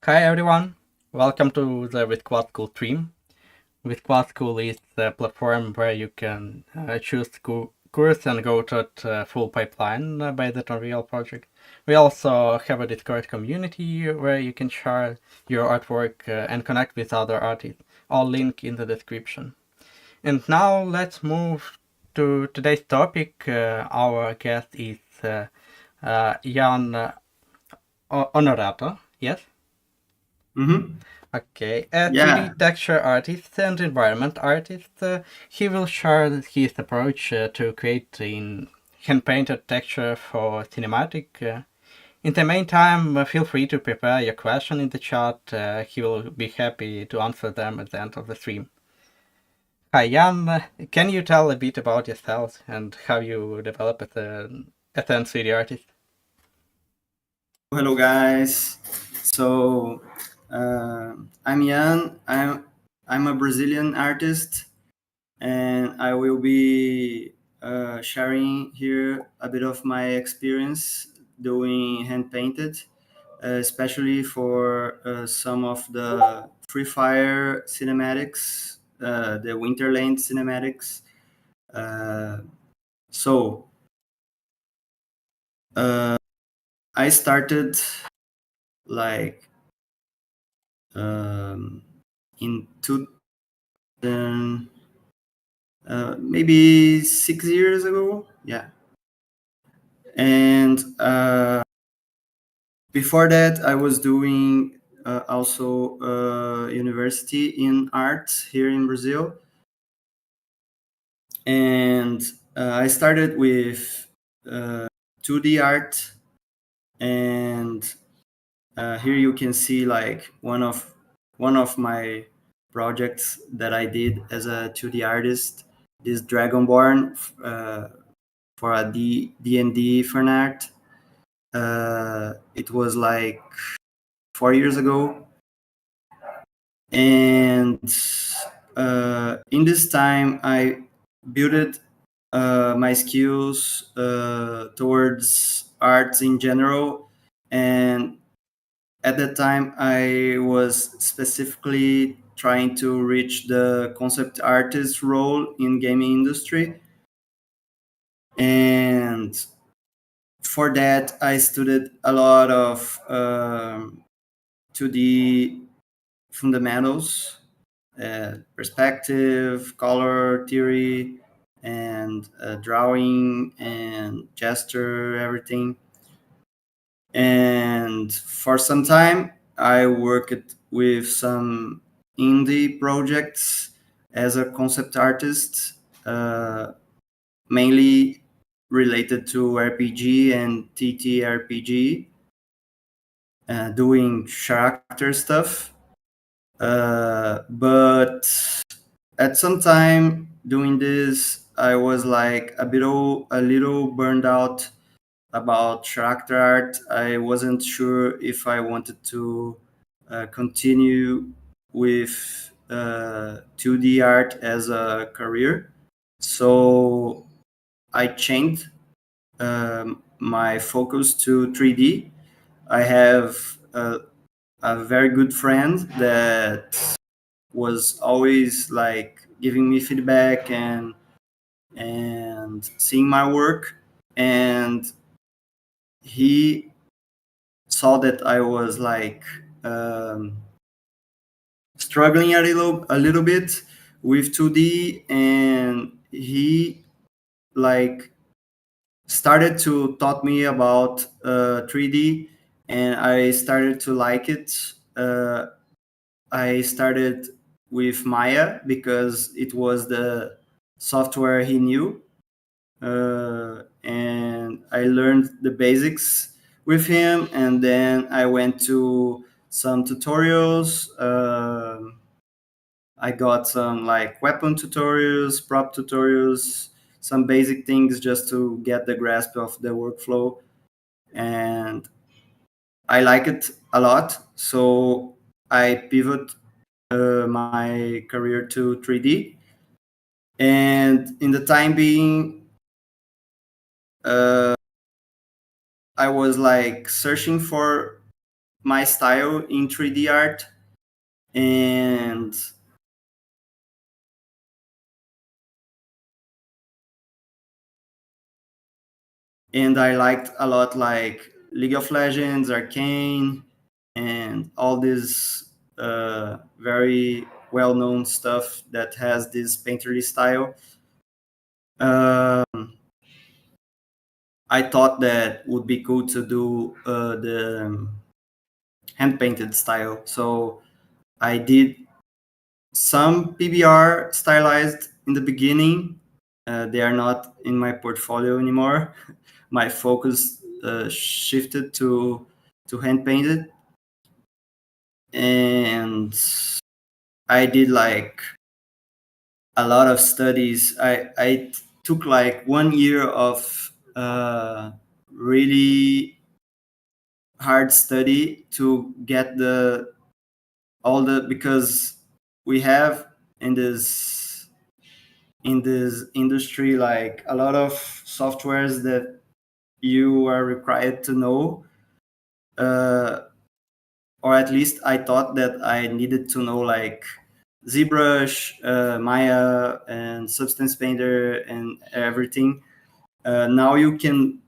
Hi everyone, welcome to the VSQUAD School stream. VSQUAD School is a platform where you can choose course and go to the full pipeline based on real project. We also have a Discord community where you can share your artwork and connect with other artists. All link in the description. And now let's move to today's topic. Our guest is Jan Honorato. Yes. Mm-hmm. Okay, a Yeah. 3D texture artist and environment artist, he will share his approach to creating hand-painted texture for cinematic. In the meantime, feel free to prepare your question in the chat. He will be happy to answer them at the end of the stream. Hi Jan, can you tell a bit about yourself and how you develop as an 3D artist? Hello, guys. So I'm Jan. I'm a Brazilian artist, and I will be sharing here a bit of my experience doing hand painted, especially for some of the Free Fire cinematics, the Winterland cinematics. Uh, so uh, I started like um, in 2000, maybe 6 years ago. Yeah. And before that, I was doing also university in art here in Brazil. And I started with 2D art. And here you can see like one of my projects that I did as a 2D artist, this Dragonborn for a D&D fan art. It was like 4 years ago, and in this time I built my skills towards arts in general. And at that time I was specifically trying to reach the concept artist role in gaming industry. And for that I studied a lot of 2D fundamentals, perspective, color theory, and drawing and gesture, everything. And for some time I worked with some indie projects as a concept artist, mainly related to RPG and TTRPG, doing character stuff. But at some time doing this, I was like a little burned out about character art. I wasn't sure if I wanted to continue with 2D art as a career. So I changed my focus to 3D. I have a very good friend that was always like giving me feedback and seeing my work. And he saw that I was like struggling a little bit with 2D, and he like started to taught me about 3D, and I started to like it. I started with Maya because it was the software he knew, and I learned the basics with him. And then I went to some tutorials. I got some like weapon tutorials, prop tutorials, some basic things just to get the grasp of the workflow. And I like it a lot. So I pivot my career to 3D. And in the time being, uh, I was like searching for my style in 3D art, and I liked a lot like League of Legends, Arcane, and all this very well-known stuff that has this painterly style. Um, I thought that would be cool to do the hand painted style. So I did some PBR stylized in the beginning. They are not in my portfolio anymore. My focus shifted to hand painted, and I did like a lot of studies. I took like 1 year of really hard study to get the all the because we have in this industry like a lot of softwares that you are required to know, uh, or at least I thought that I needed to know like ZBrush, Maya, and Substance Painter, and everything. Now you can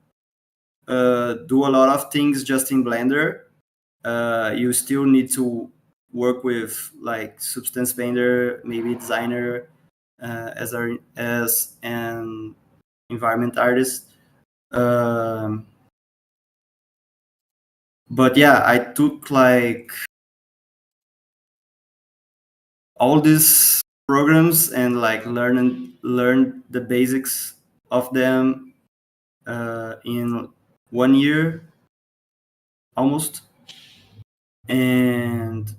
do a lot of things just in Blender. You still need to work with like Substance Painter, maybe Designer, as an environment artist. Um, but yeah, I took like all these programs and like learned the basics of them in 1 year almost. And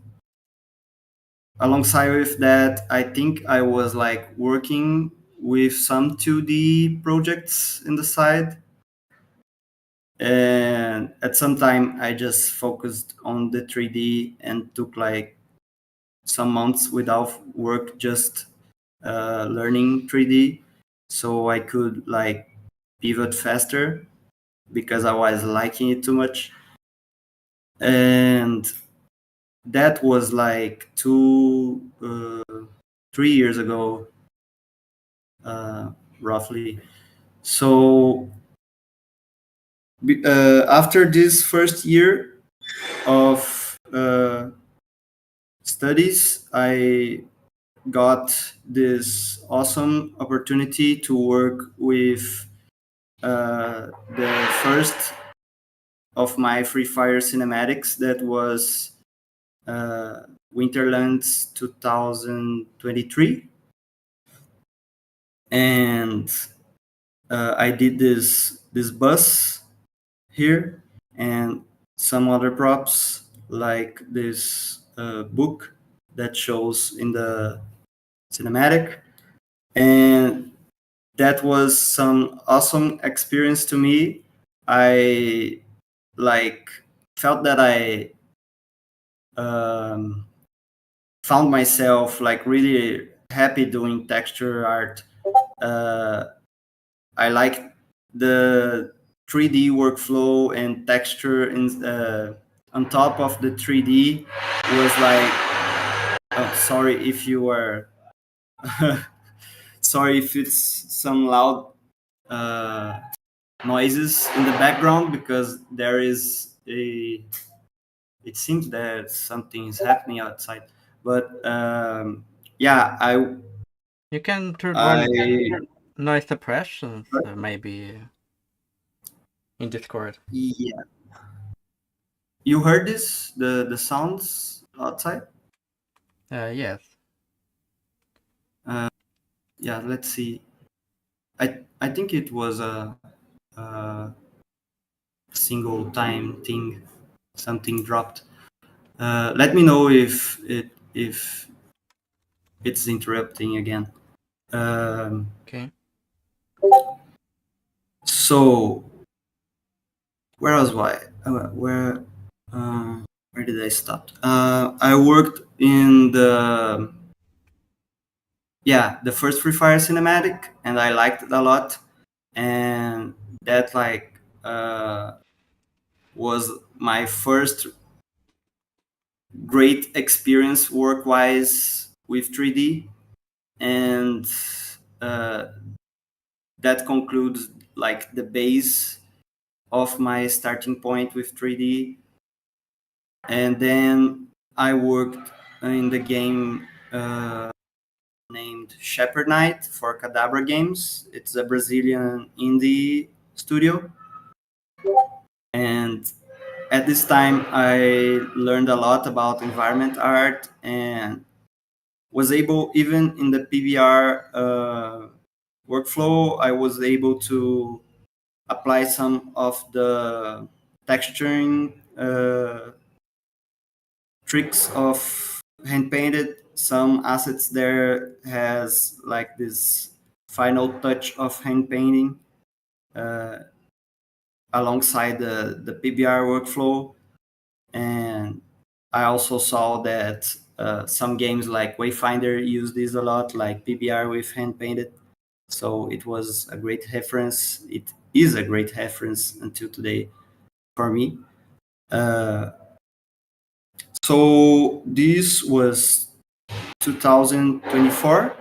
alongside with that, I think I was like working with some 2D projects in the side. And at some time, I just focused on the 3D and took like some months without work, just learning 3D, so I could like pivot faster because I was liking it too much. And that was like 3 years ago, uh, roughly. So after this first year of studies, I got this awesome opportunity to work with the first of my Free Fire cinematics that was uh, Winterlands 2023. And I did this bus here and some other props like this book that shows in the cinematic. And that was some awesome experience to me. I like felt that I um, found myself like really happy doing texture art. uh, I like the 3D workflow and texture in, on top of the 3D was like, oh, sorry if you are sorry if it's some loud uh, noises in the background, because there is a it seems that something is happening outside. But yeah, You can turn on I noise suppressions, maybe in Discord. yeah, you heard this, the sounds outside. Yes. uh, yeah, let's see. I think it was a single time thing, something dropped. Let me know if it's interrupting again. um, Okay. so where was I? Where did I stop? I worked in the first Free Fire cinematic, and I liked it a lot. And that like was my first great experience work-wise with 3D, and uh, that concludes like the base of my starting point with 3D. And then I worked in the game named Shepherd Knight for Cadabra Games. It's a Brazilian indie studio. And at this time, I learned a lot about environment art and was able, even in the PBR workflow, I was able to apply some of the texturing tricks of hand painted. Some assets there has like this final touch of hand painting uh, alongside the PBR workflow. And I also saw that some games like Wayfinder use this a lot, like PBR with hand painted. So it was a great reference. It is a great reference until today for me. Uh, so this was 2024,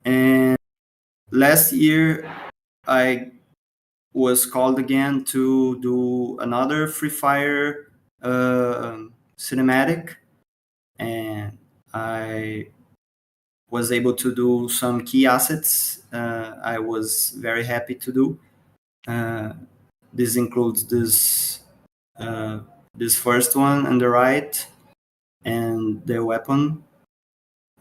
and last year I was called again to do another Free Fire cinematic, and I was able to do some key assets. I was very happy to do. Uh, this includes uh, this first one on the right and the weapon,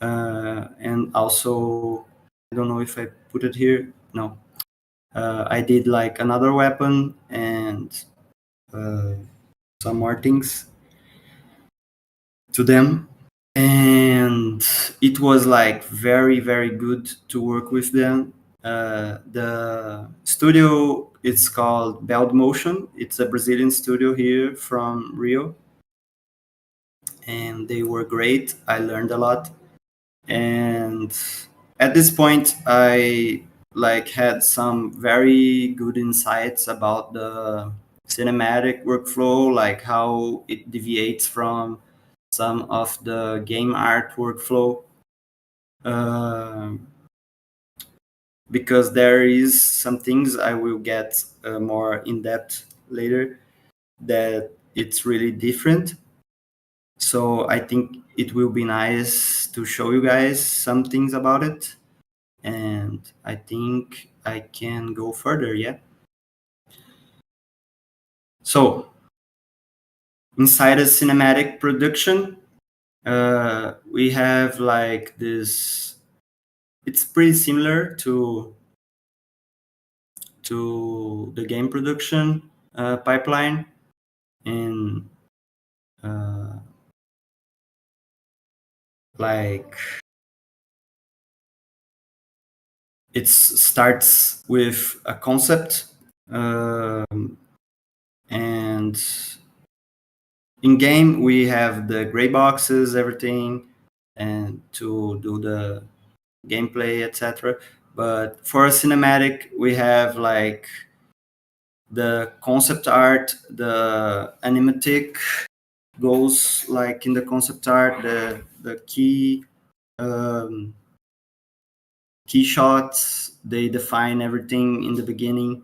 and also I don't know if I put it here. No, I did like another weapon and uh, some more things to them, and it was like very very good to work with them. The studio, it's called Beld Motion. It's a Brazilian studio here from Rio, and they were great. I learned a lot, and at this point I like had some very good insights about the cinematic workflow, like how it deviates from some of the game art workflow, uh, because there is some things I will get more in depth later that it's really different. So I think it will be nice to show you guys some things about it, and I think I can go further. Yeah. So inside a cinematic production, we have like this. It's pretty similar to the game production pipeline, and uh, like it starts with a concept, and in game we have the gray boxes, everything, and to do the gameplay, etc. But for a cinematic, we have like the concept art, the animatic goes like in the concept art, the um, key shots, they define everything in the beginning.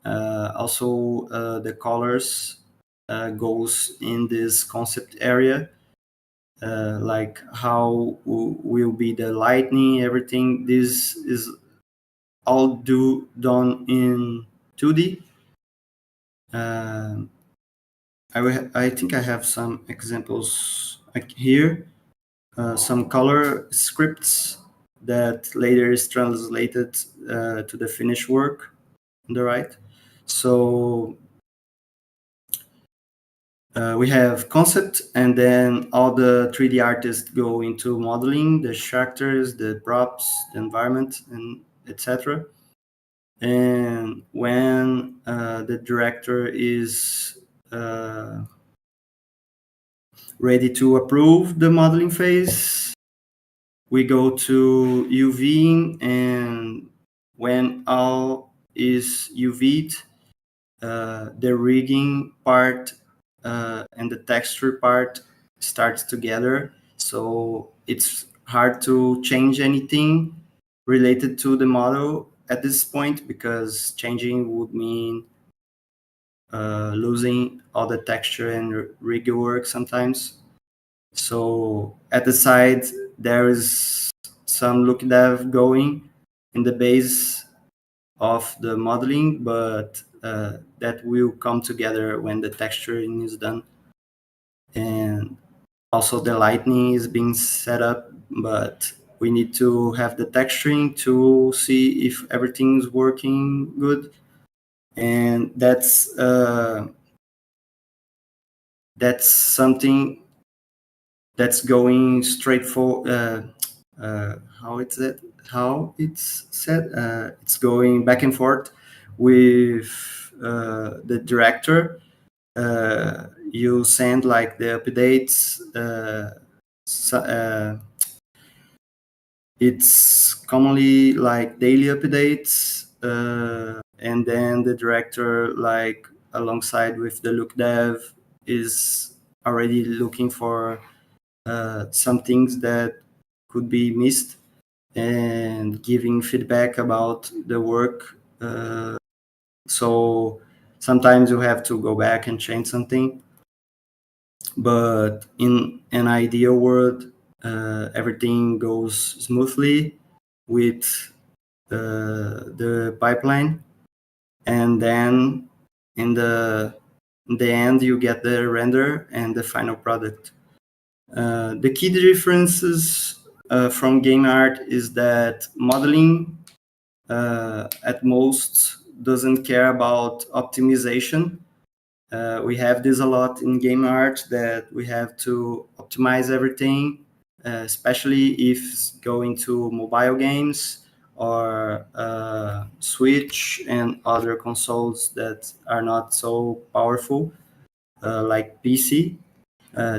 Also, the colors goes in this concept area, like how will be the lightning, everything. This is all done in 2D. Um I think I have some examples like here, some color scripts that later is translated to the finished work on the right. So we have concept, and then all the 3D artists go into modeling the characters, the props, the environment, and etc. And when the director is ready to approve the modeling phase, we go to UVing, and when all is UV'd, the rigging part and the texture part starts together. So it's hard to change anything related to the model at this point, because changing would mean losing all the texture and rig work sometimes. So at the side, there is some look dev going in the base of the modeling, but that will come together when the texturing is done. And also the lightning is being set up, but we need to have the texturing to see if everything is working good. And that's something that's going straight for how it's said, it's going back and forth with the director. You send like the updates, it's commonly like daily updates, and then the director, like alongside with the look dev, is already looking for some things that could be missed and giving feedback about the work. So sometimes you have to go back and change something, but in an ideal world, everything goes smoothly with the pipeline, and then in the end you get the render and the final product. The key differences from game art is that modeling at most doesn't care about optimization. We have this a lot in game art, that we have to optimize everything, especially if it's going to mobile games or Switch and other consoles that are not so powerful, like PC.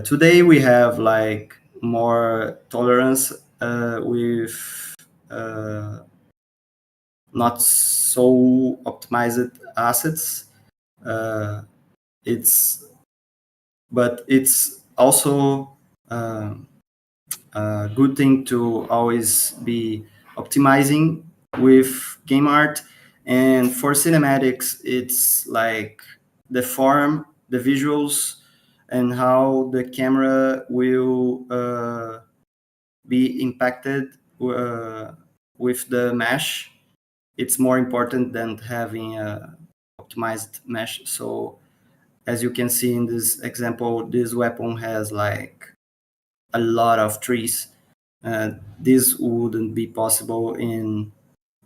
Today we have like more tolerance with uh, not so optimized assets. Uh, it's but it's also uh, a good thing to always be optimizing with game art. And for cinematics, it's like the form, the visuals, and how the camera will be impacted with the mesh. It's more important than having a optimized mesh. So as you can see in this example, this weapon has like a lot of trees. This wouldn't be possible in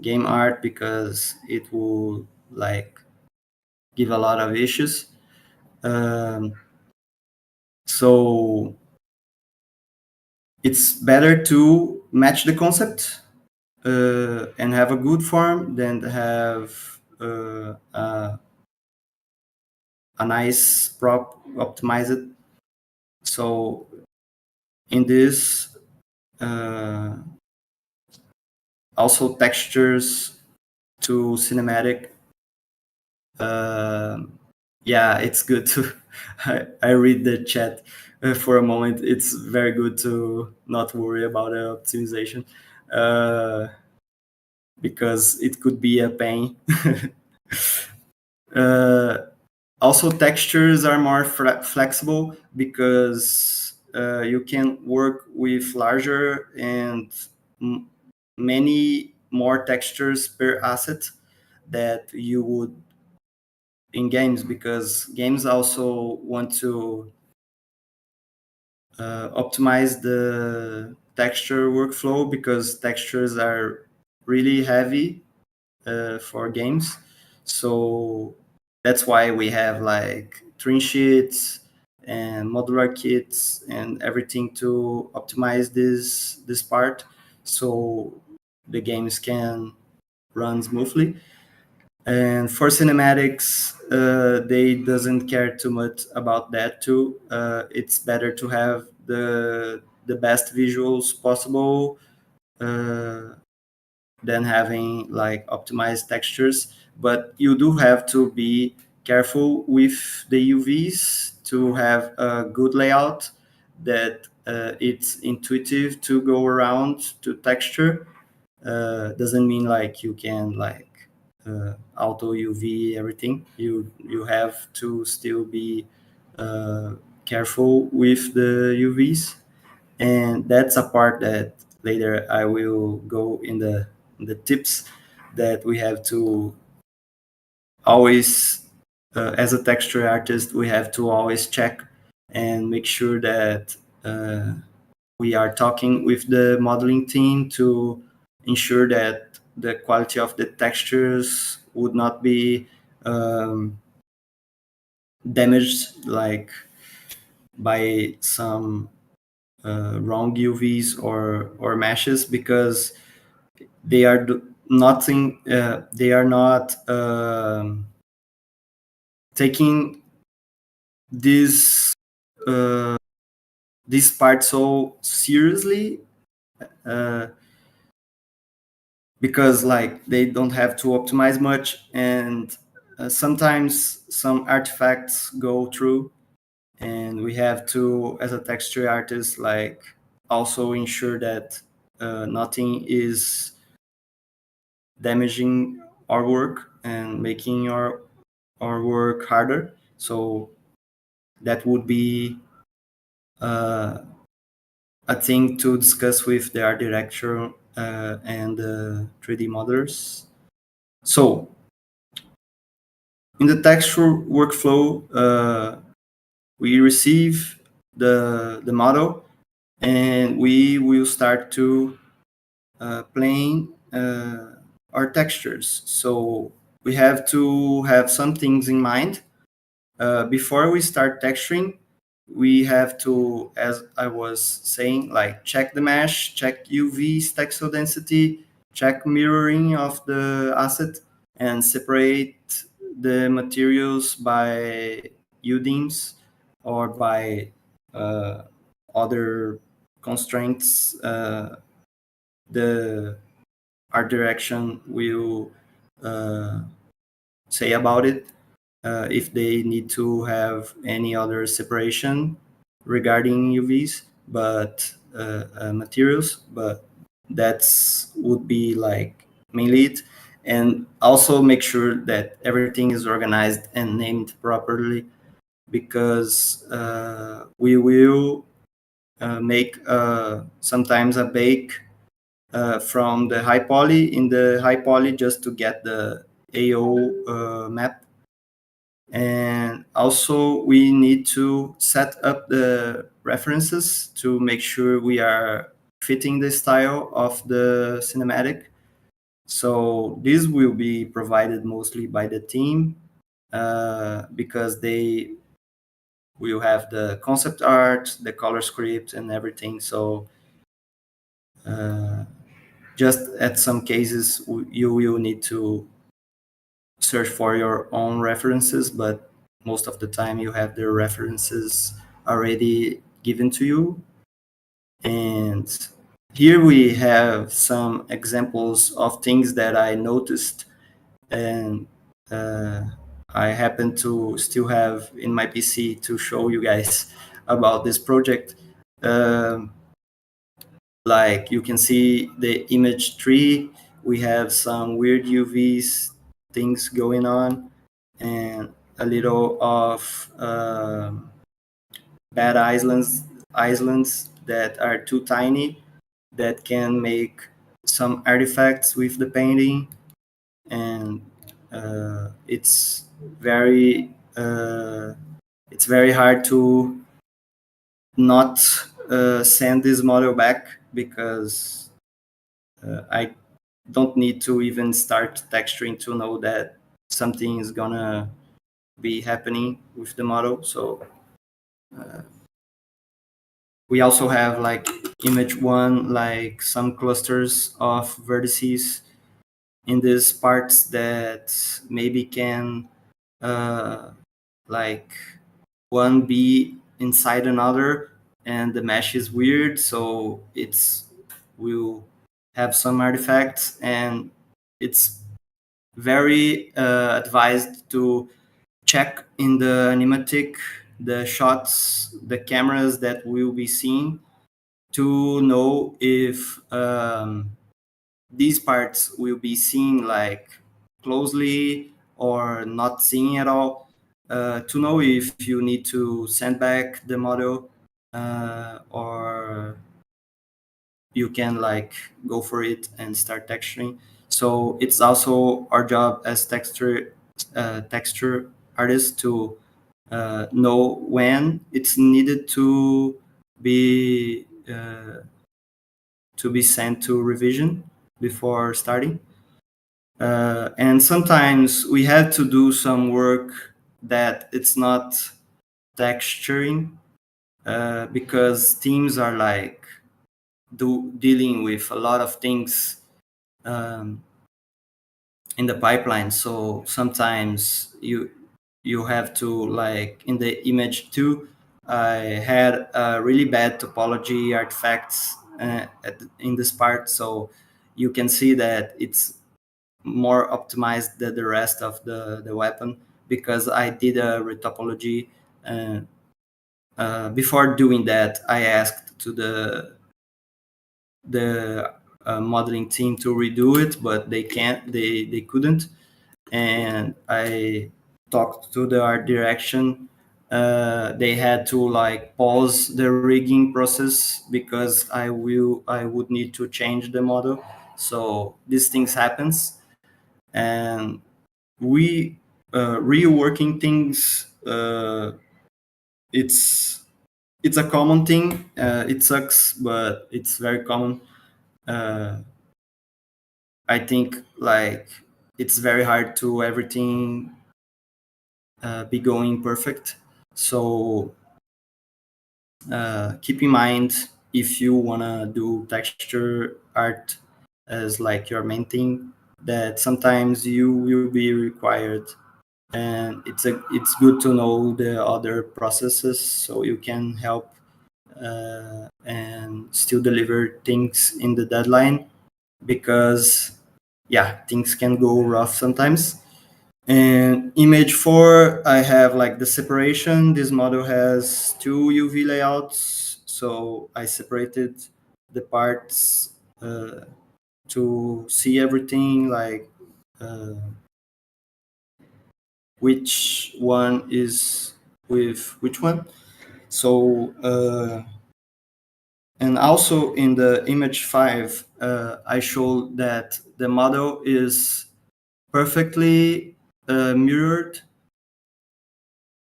game art because it will like give a lot of issues. Um, so it's better to match the concept and have a good form than to have a nice prop optimized. So in this, also textures to cinematic. Yeah, it's good to. I read the chat for a moment. It's very good to not worry about the optimization, uh, because it could be a pain. uh, Also, textures are more flexible because you can work with larger and many more textures per asset that you would in games, because games also want to optimize the texture workflow, because textures are really heavy for games. So that's why we have like trim sheets and modular kits and everything to optimize this part, so the games can run smoothly. And for cinematics, they doesn't care too much about that too. It's better to have the best visuals possible uh, than having like optimized textures. But you do have to be careful with the UVs to have a good layout, that it's intuitive to go around to texture. Doesn't mean like you can like auto UV everything. You have to still be careful with the UVs, and that's a part that later I will go in the tips that we have to always, as a texture artist, we have to always check and make sure that we are talking with the modeling team to ensure that the quality of the textures would not be damaged like by some wrong UVs or meshes, because they are nothing. They are not taking this this part so seriously, uh, because like they don't have to optimize much, and sometimes some artifacts go through, and we have to, as a texture artist, like also ensure that nothing is damaging our work and making our work harder. So that would be uh, a thing to discuss with the art director and the 3D modelers. So in the texture workflow, we receive the model, and we will start to playing our textures. So we have to have some things in mind. Before we start texturing, we have to, as I was saying, like check the mesh, check UV textile density, check mirroring of the asset, and separate the materials by UDIMs or by uh, other constraints. The art direction will uh, say about it, if they need to have any other separation regarding UVs, but materials, but that's would be like mainly it. And also make sure that everything is organized and named properly, because we will make sometimes a bake from the high poly in the high poly just to get the AO map. And also we need to set up the references to make sure we are fitting the style of the cinematic. So this will be provided mostly by the team, because they will have the concept art, the color script, and everything. So just at some cases you will need to search for your own references, but most of the time you have the references already given to you. And here we have some examples of things that I noticed, and uh, I happen to still have in my PC to show you guys about this project. Um, like you can see the image tree, we have some weird UVs things going on, and a little of bad islands that are too tiny that can make some artifacts with the painting. And it's very it's very hard to not send this model back, because I don't need to even start texturing to know that something is gonna be happening with the model. So we also have like image one, like some clusters of vertices in these parts that maybe can like one be inside another, and the mesh is weird, so it's will have some artifacts. And it's very advised to check in the animatic the shots, the cameras that we'll be seeing to know if these parts will be seen like closely or not seeing at all, to know if you need to send back the model, or you can like go for it and start texturing. So it's also our job as texture artists to know when it's needed to be sent to revision before starting. And sometimes we have to do some work that it's not texturing, because teams are like dealing with a lot of things um, in the pipeline. So sometimes you have to, like in the image 2, I had a really bad topology artifacts in this part, so you can see that it's more optimized than the rest of the weapon, because I did a retopology. Before doing that, I asked to the modeling team to redo it, but they couldn't. And I talked to the art direction. They had to like pause the rigging process because I would need to change the model. So these things happens, and we reworking things. It's it's a common thing. It sucks, but it's very common. Uh, I think like it's very hard to everything be going perfect. So keep in mind, if you wanna do texture art as like your main thing, that sometimes you will be required, and it's good to know the other processes so you can help and still deliver things in the deadline, because yeah, things can go rough sometimes. And image 4, I have like the separation. This model has 2 UV layouts, so I separated the parts to see everything, like uh, which one is with which one. So and also in the image 5, I showed that the model is perfectly mirrored.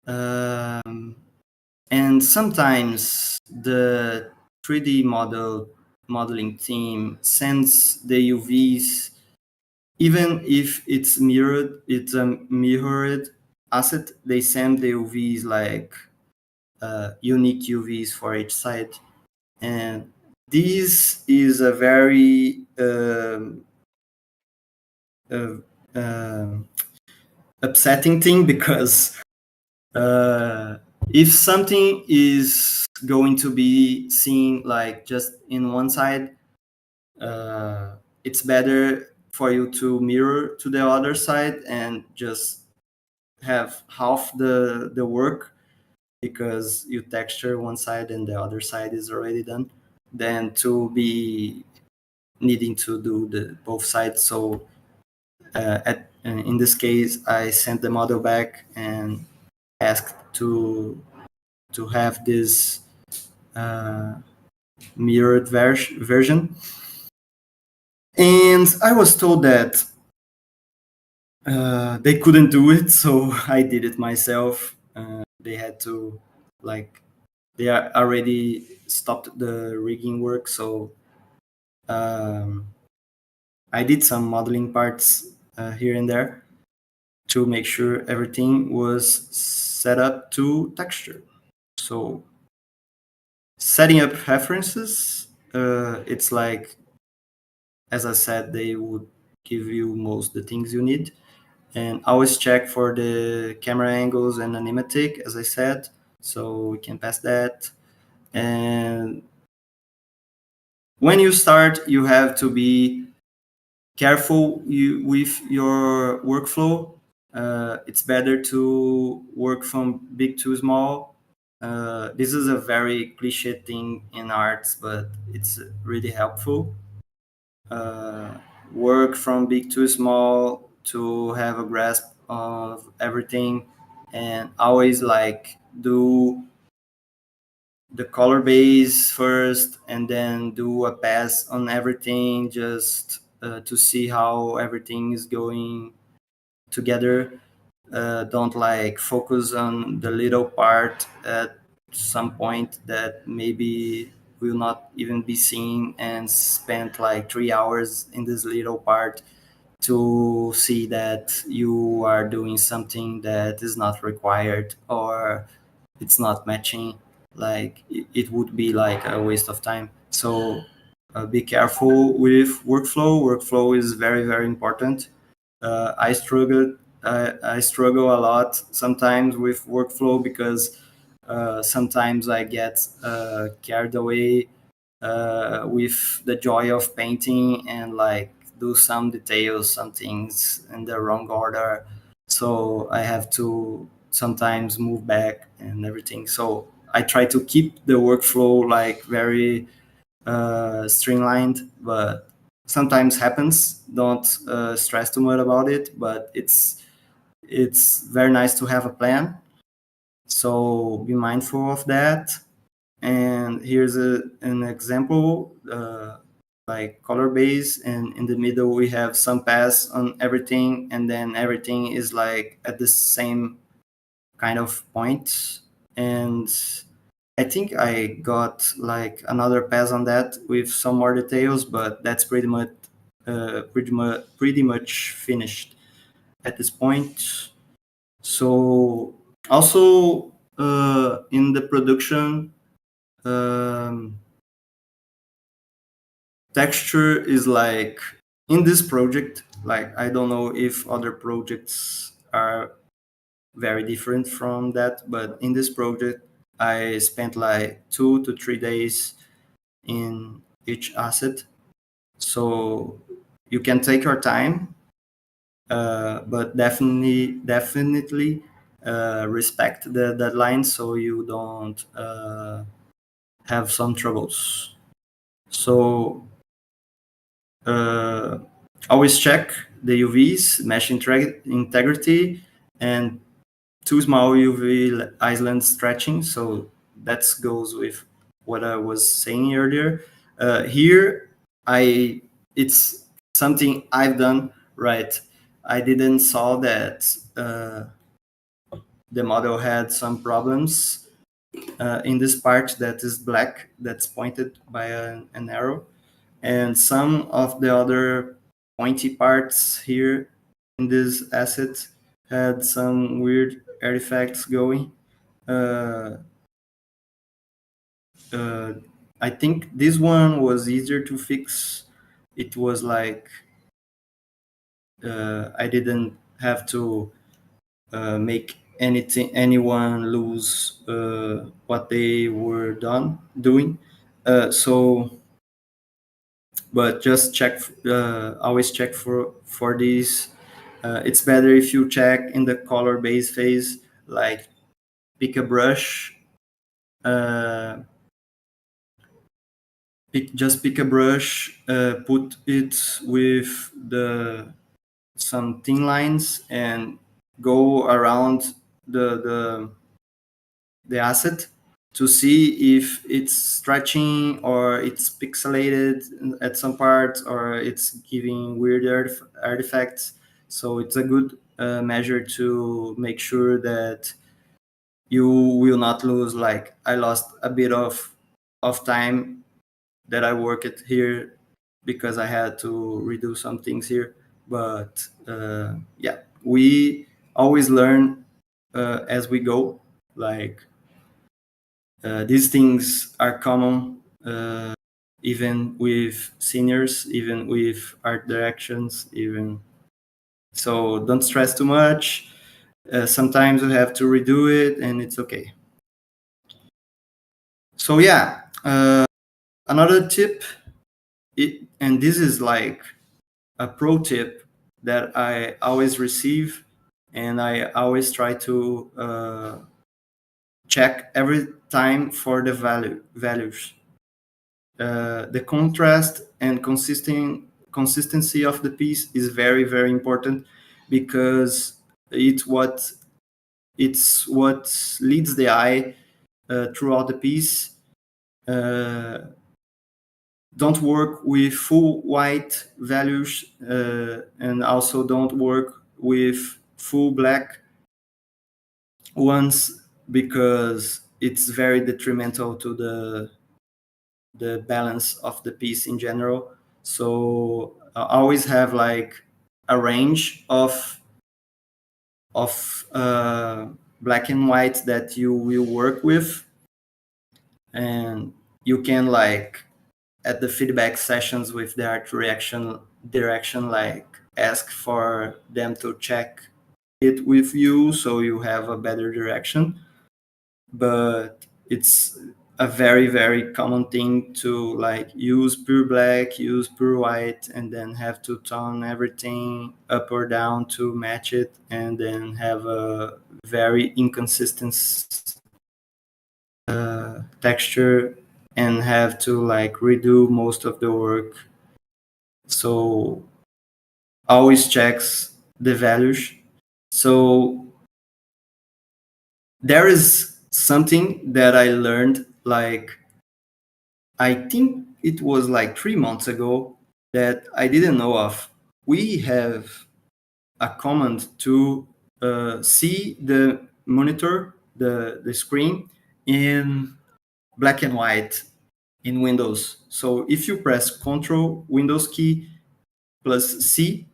Um, and sometimes the 3D modeling team sends the UVs, even if it's a mirrored asset. They send the UVs like unique UVs for each side, and this is a very uh, um upsetting thing, because uh, if something is going to be seen like just in one side, uh, it's better for you to mirror to the other side and just have half the work, because you texture one side and the other side is already done, than to be needing to do the both sides. So in this case, I sent the model back and asked to have this uh, mirrored version. And I was told that they couldn't do it, so I did it myself. They had to, like, they are already stopped the rigging work, so um, I did some modeling parts here and there to make sure everything was set up to texture. So setting up references, it's like, as I said, they would give you most the things you need. And always check for the camera angles and animatic, as I said, so we can pass that. And when you start, you have to be careful with your workflow. It's better to work from big to small, This is a very cliche thing in arts, but it's really helpful. uh, Work from big to small to have a grasp of everything, and always like do the color base first and then do a pass on everything, just to see how everything is going together. Don't like focus on the little part at some point that maybe will not even be seen, and spend like 3 hours in this little part to see that you are doing something that is not required, or it's not matching. Like it would be like a waste of time. So be careful with workflow. Workflow is very, very important. I struggle a lot sometimes with workflow, because sometimes I get carried away with the joy of painting, and like do some details, some things in the wrong order. So I have to sometimes move back and everything. So I try to keep the workflow like very streamlined, but sometimes happens. Don't stress too much about it, but it's very nice to have a plan. So be mindful of that. And here's an example, like color base, and in the middle we have some pass on everything, and then everything is like at the same kind of point. And I think I got like another pass on that with some more details, but that's pretty much finished at this point. So also in the production, um, texture is like in this project. Like I don't know if other projects are very different from that, but in this project I spent like 2 to 3 days in each asset. So you can take your time, but definitely respect the deadline, so you don't have some troubles. So uh, always check the UVs, mesh integrity, and too small UV island stretching. So that goes with what I was saying earlier. Here, I it's something I've done right. I didn't saw that the model had some problems in this part that is black, that's pointed by an arrow, and some of the other pointy parts here in this asset had some weird artifacts going. Uh, uh, I think this one was easier to fix. It was like I didn't have to make anyone lose what they were done doing. So but just check, always check for these. It's better if you check in the color base phase, like pick a brush, uh, pick a brush, put it with the some thin lines, and go around the the asset to see if it's stretching or it's pixelated at some parts, or it's giving weird artifacts. So it's a good measure to make sure that you will not lose. Like I lost a bit of time that I worked here because I had to redo some things here. But yeah, we always learn as we go. Like these things are common, even with seniors, even with art directions, even. So don't stress too much. Sometimes you have to redo it, and it's okay. So yeah, another tip, and this is like a pro tip that I always receive, and I always try to check every time for the values. The contrast and consistency of the piece is very, very important, because it's what leads the eye throughout the piece. Don't work with full white values, and also don't work with full black ones, because it's very detrimental to the balance of the piece in general. So always have like a range of black and white that you will work with, and you can like at the feedback sessions with the art direction like ask for them to check it with you so you have a better direction. But it's a very, very common thing to like use pure black, use pure white, and then have to tone everything up or down to match it, and then have a very inconsistent texture, and have to like redo most of the work. So always checks the values. So there is something that I learned, like I think it was like 3 months ago, that I didn't know of. We have a command to see the monitor, the screen, in black and white in Windows. So if you press Control Windows key plus C,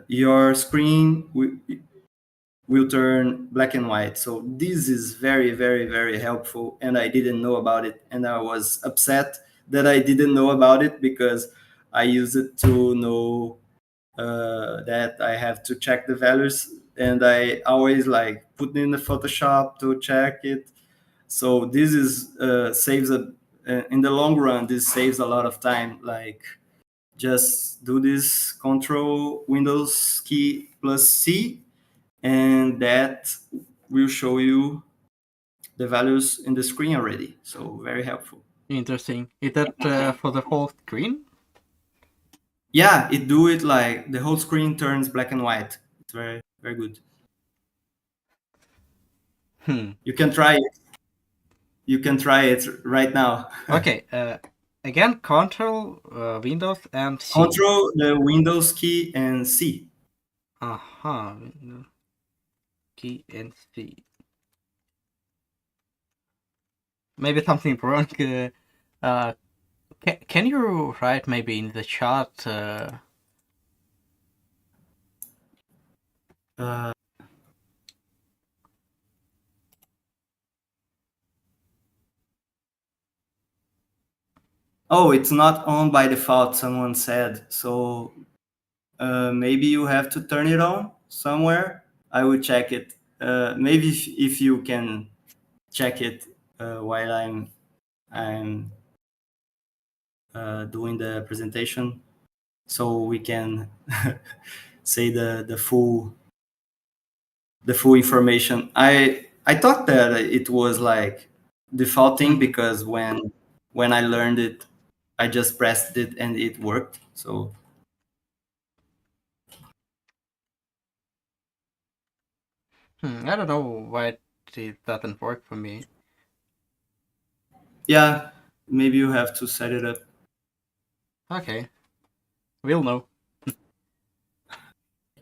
your screen will turn black and white. So this is very, very, very helpful, and I didn't know about it, and I was upset that I didn't know about it, because I use it to know that I have to check the values, and I always like put in the Photoshop to check it. So this is saves a in the long run. This saves a lot of time. Like just do this Control Windows key plus C, and that will show you the values in the screen already. So very helpful. Interesting. Is that for the whole screen? Yeah, it do it like the whole screen turns black and white. It's very, very good. Hmm. You can try it. You can try it right now. Okay. Again, Control, Windows, and C. Control the Windows key and C. Aha. Windows key and C. Maybe something wrong. Can you write maybe in the chat? Uh, oh, it's not on by default, someone said. So maybe you have to turn it on somewhere. I will check it. Maybe if you can check it while I'm doing the presentation, so we can say the full information. I thought that it was like defaulting, because when I learned it, I just pressed it and it worked. So I don't know why it doesn't work for me. yeah, maybe you have to set it up. Okay. We'll know.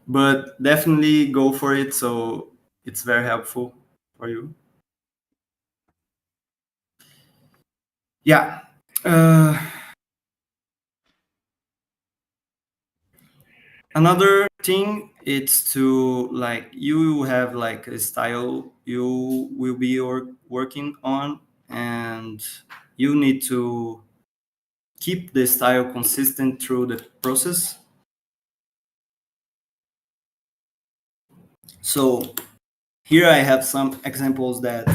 But definitely go for it. So it's very helpful for you. Yeah. Another thing it's to like you have like a style you will be working on, and you need to keep the style consistent through the process. So here I have some examples that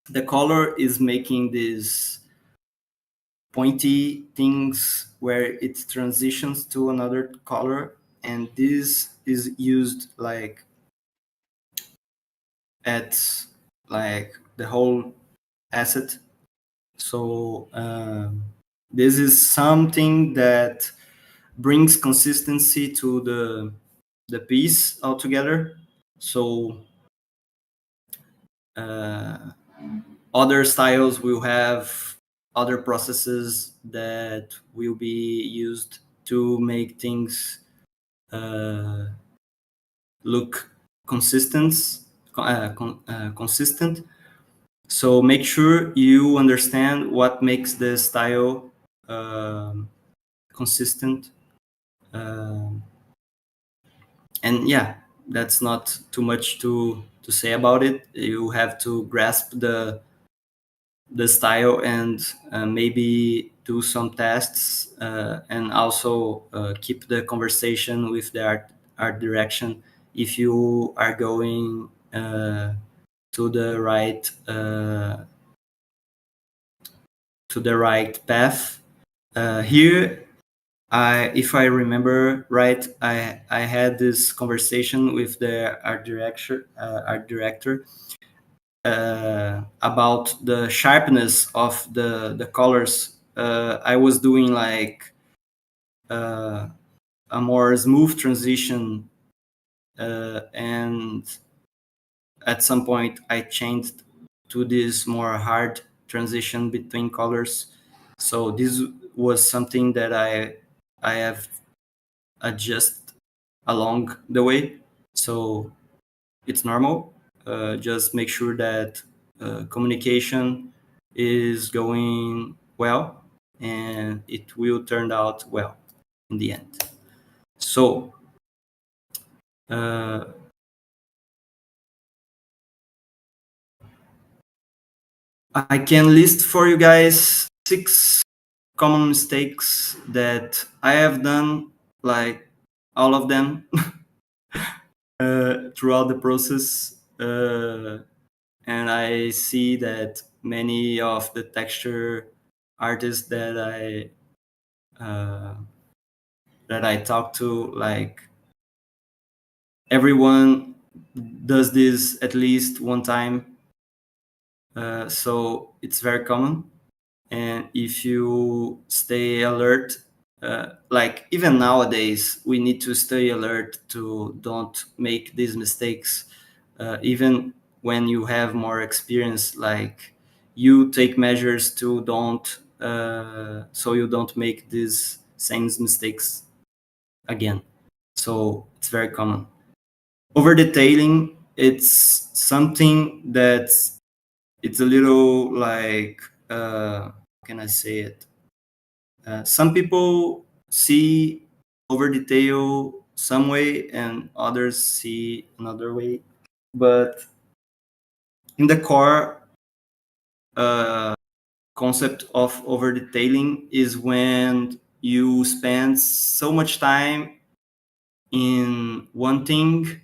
the color is making these pointy things where it transitions to another color, and this is used like at like the whole asset. So this is something that brings consistency to the piece altogether. So uh, other styles will have other processes that will be used to make things look consistent. Consistent. So make sure you understand what makes the style consistent. Um, and yeah, that's not too much to say about it. You have to grasp the style and maybe do some tests and also keep the conversation with the art direction if you are going to the right path. Here, if I remember right, I had this conversation with the art director about the sharpness of the colors. I was doing like uh, a more smooth transition, and at some point I changed to this more hard transition between colors. So this was something that I have adjust along the way. So it's normal. Just make sure that communication is going well, and it will turn out well in the end. So uh, I can list for you guys 6 common mistakes that I have done, like all of them, throughout the process. And I see that many of the texture artists uh, that I talk to, like everyone does this at least one time. So it's very common. And if you stay alert, like even nowadays, we need to stay alert to don't make these mistakes. Even when you have more experience, like you take measures to don't, so you don't make these same mistakes again. So it's very common. Over detailing, it's something that's it's a little like how can I say it? Some people see over detail some way and others see another way. But in the core concept of over detailing is when you spend so much time in one thing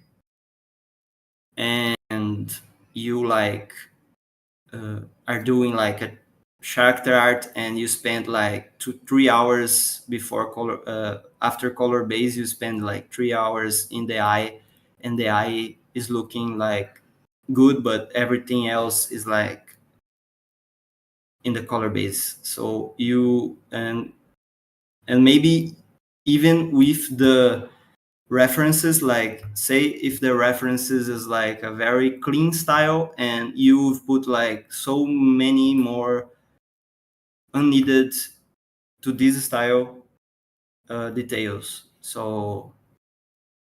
and you like are doing like a character art and you spend like 2 3 hours before color after color base you spend like 3 hours in the eye and the eye is looking like good but everything else is like in the color base. So you and maybe even with the references, like say if the references is like a very clean style and you've put like so many more unneeded to this style details. So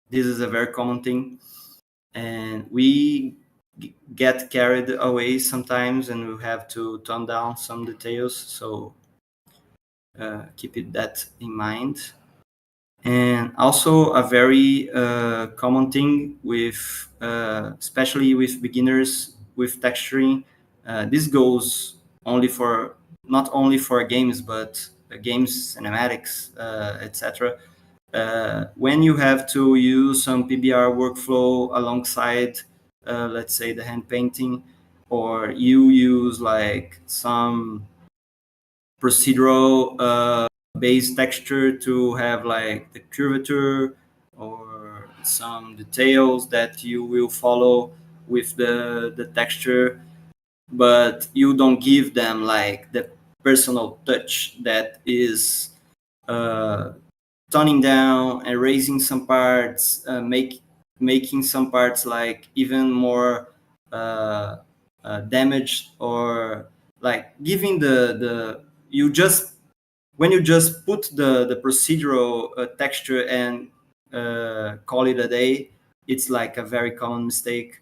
this is a very common thing, and we get carried away sometimes, and we have to tone down some details. So keep that in mind. And also a very common thing with especially with beginners with texturing, this goes only for not only for games but games cinematics, etc. When you have to use some PBR workflow alongside let's say the hand painting, or you use like some procedural base texture to have like the curvature or some details that you will follow with the texture, but you don't give them like the personal touch that is uh, toning down and raising some parts, making some parts like even more damaged, or like giving the you just when you just put the procedural texture and call it a day, it's like a very common mistake.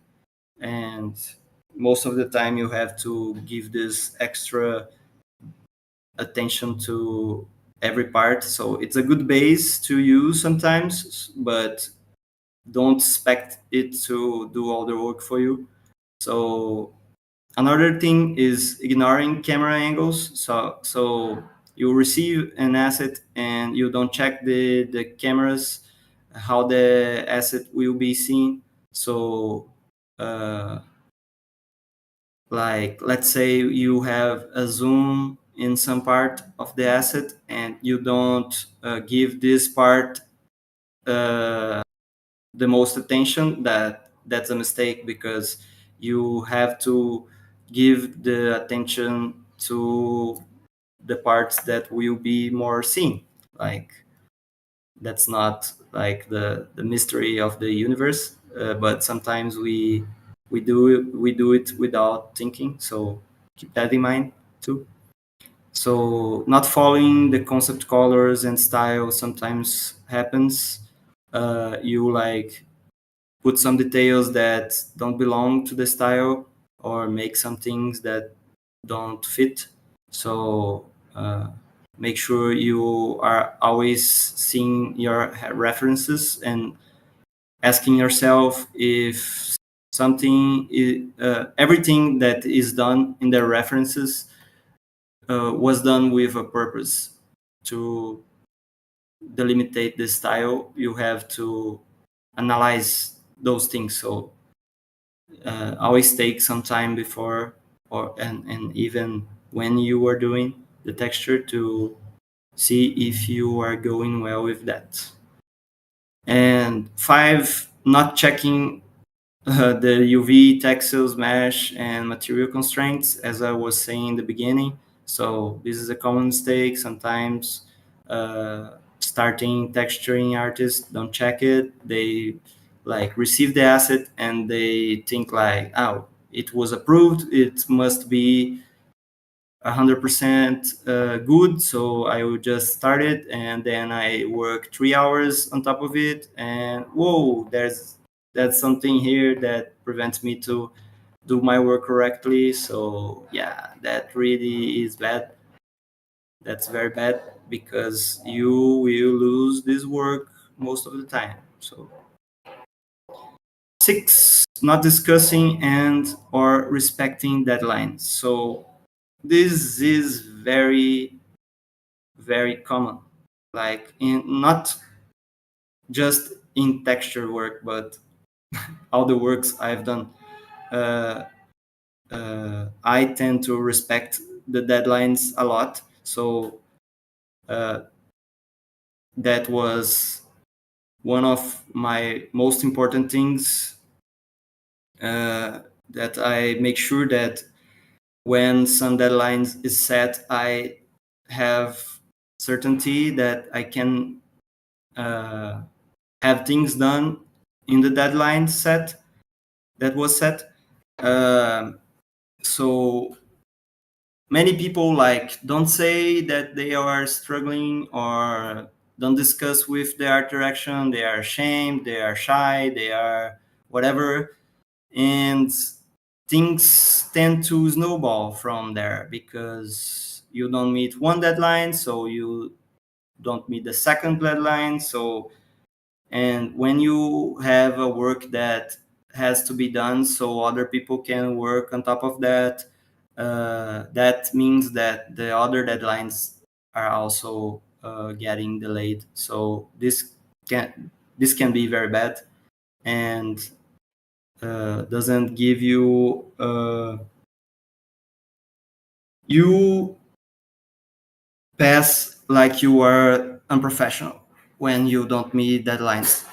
And most of the time you have to give this extra attention to every part. So it's a good base to use sometimes, but don't expect it to do all the work for you. So another thing is ignoring camera angles. So you receive an asset and you don't check the cameras, how the asset will be seen. So uh, like let's say you have a zoom in some part of the asset and you don't give this part the most attention, that's a mistake, because you have to give the attention to the parts that will be more seen. Like that's not like the mystery of the universe, but sometimes we do it without thinking, so keep that in mind too. So not following the concept colors and style sometimes happens. You like put some details that don't belong to the style, or make some things that don't fit. So make sure you are always seeing your references and asking yourself if everything that is done in the references was done with a purpose. To delimitate the style, you have to analyze those things. So always take some time before, and even when you are doing the texture, to see if you are going well with that. And five, not checking the UV, textiles, mesh, and material constraints, as I was saying in the beginning. So this is a common mistake. Sometimes starting texturing artists don't check it. They like receive the asset and they think like, oh, it was approved. It must be 100% good. So I would just start it and then I work 3 hours on top of it. And whoa, that's something here that prevents me to do my work correctly. So yeah, that really is bad. That's very bad, because you will lose this work most of the time. So six, not discussing and or respecting deadlines. So this is very, very common, like in not just in texture work, but all the works I've done. uh, I tend to respect the deadlines a lot. So uh, that was one of my most important things, that I make sure that when some deadlines is set, I have certainty that I can uh, have things done in the deadline set that was set. Um so many people like don't say that they are struggling, or don't discuss with the art direction. They are ashamed, they are shy, they are whatever, and things tend to snowball from there, because you don't meet one deadline, so you don't meet the second deadline. So, and when you have a work that has to be done so other people can work on top of that, that means that the other deadlines are also getting delayed. So this can be very bad, and doesn't give you you pass like you are unprofessional when you don't meet deadlines.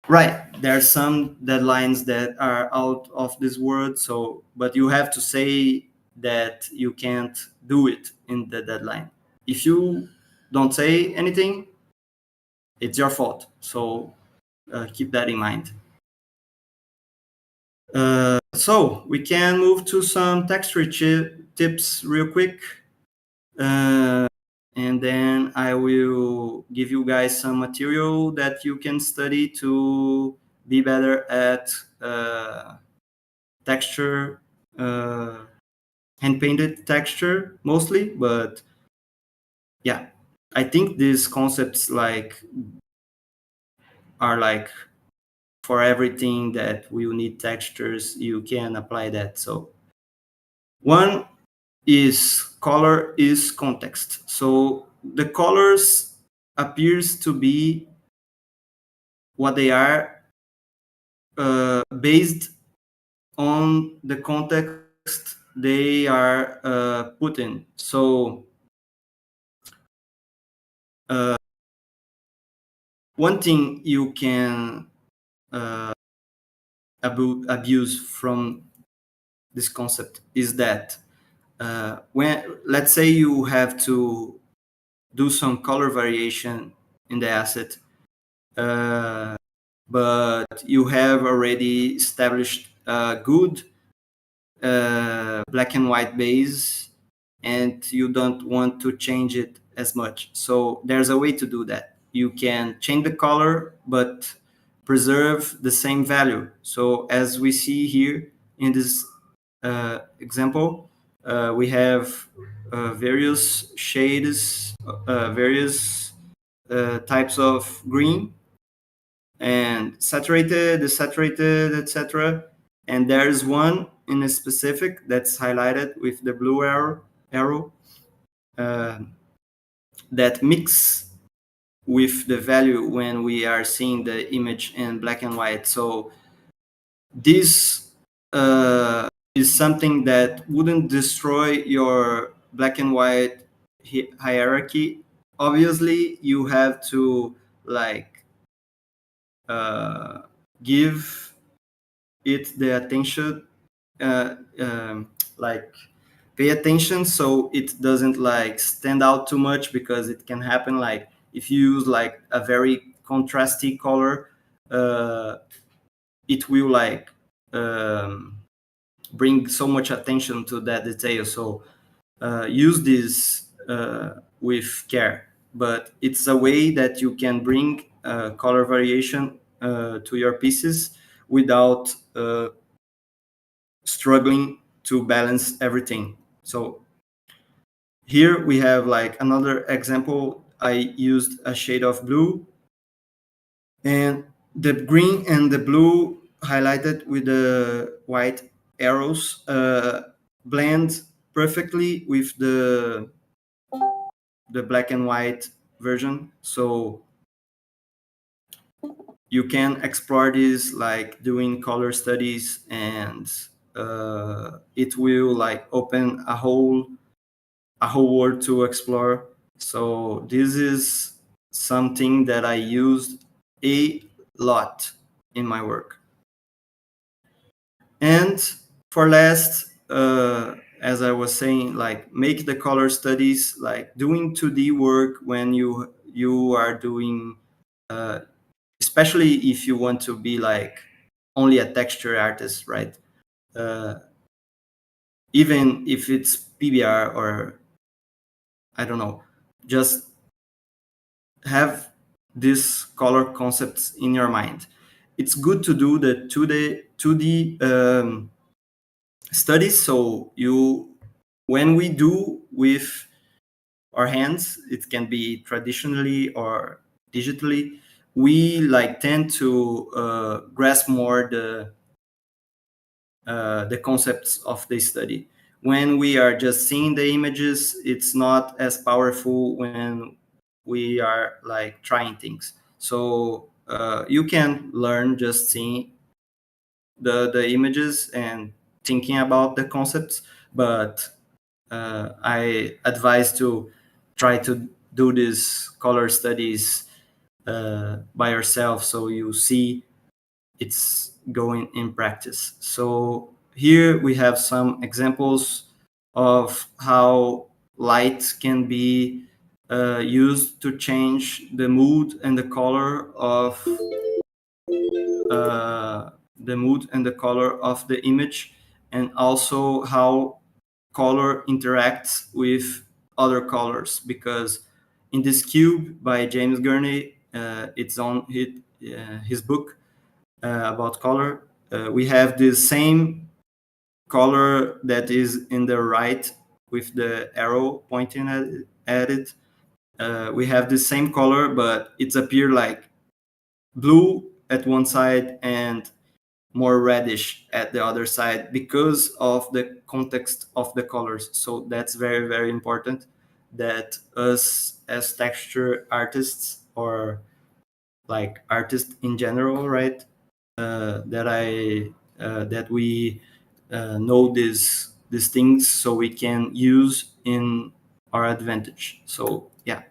Right. There are some deadlines that are out of this world. So, but you have to say that you can't do it in the deadline. If you don't say anything, it's your fault. So keep that in mind. So we can move to some texture tips real quick. Uh, and then I will give you guys some material that you can study to be better at texture, uh, hand painted texture mostly. But yeah, I think these concepts like are like for everything that will need textures, you can apply that. So one is color is context. So the colors appears to be what they are based on the context they are put in. So one thing you can abuse from this concept is that when, let's say, you have to do some color variation in the asset, but you have already established a good black and white base and you don't want to change it as much. So there's a way to do that. You can change the color, but preserve the same value. So as we see here in this example, we have various shades, various types of green and saturated, desaturated, etc. And there's one in a specific that's highlighted with the blue arrow uh, that mix with the value when we are seeing the image in black and white. So this is something that wouldn't destroy your black and white hierarchy. Obviously, you have to like give it the attention, uh, um, like pay attention so it doesn't like stand out too much, because it can happen like if you use like a very contrasty color, uh, it will like bring so much attention to that detail. So use this with care, but it's a way that you can bring color variation to your pieces without struggling to balance everything. So here we have like another example. I used a shade of blue, and the green and the blue highlighted with the white arrows blend perfectly with the black and white version. So you can explore this like doing color studies, and it will like open a whole world to explore. So this is something that I used a lot in my work. And for last, as I was saying, like make the color studies, like doing 2D work when you are doing, especially if you want to be like only a texture artist, right? Uh, Even if it's PBR or I don't know, just have these color concepts in your mind. It's good to do the 2D studies. So you, when we do with our hands, it can be traditionally or digitally, we like tend to grasp more the concepts of the study. When we are just seeing the images, it's not as powerful when we are like trying things. So you can learn just seeing the images and thinking about the concepts, but I advise to try to do these color studies by yourself, so you see it's going in practice. So here we have some examples of how light can be used to change the mood and the color of the image, and also how color interacts with other colors. Because in this cube by James Gurney, it's on his book about color. We have the same color that is in the right with the arrow pointing at it. We have the same color, but it's appear like blue at one side and more reddish at the other side because of the context of the colors. So that's very, very important that us as texture artists, or like artists in general, right? That we know these things so we can use in our advantage. So yeah,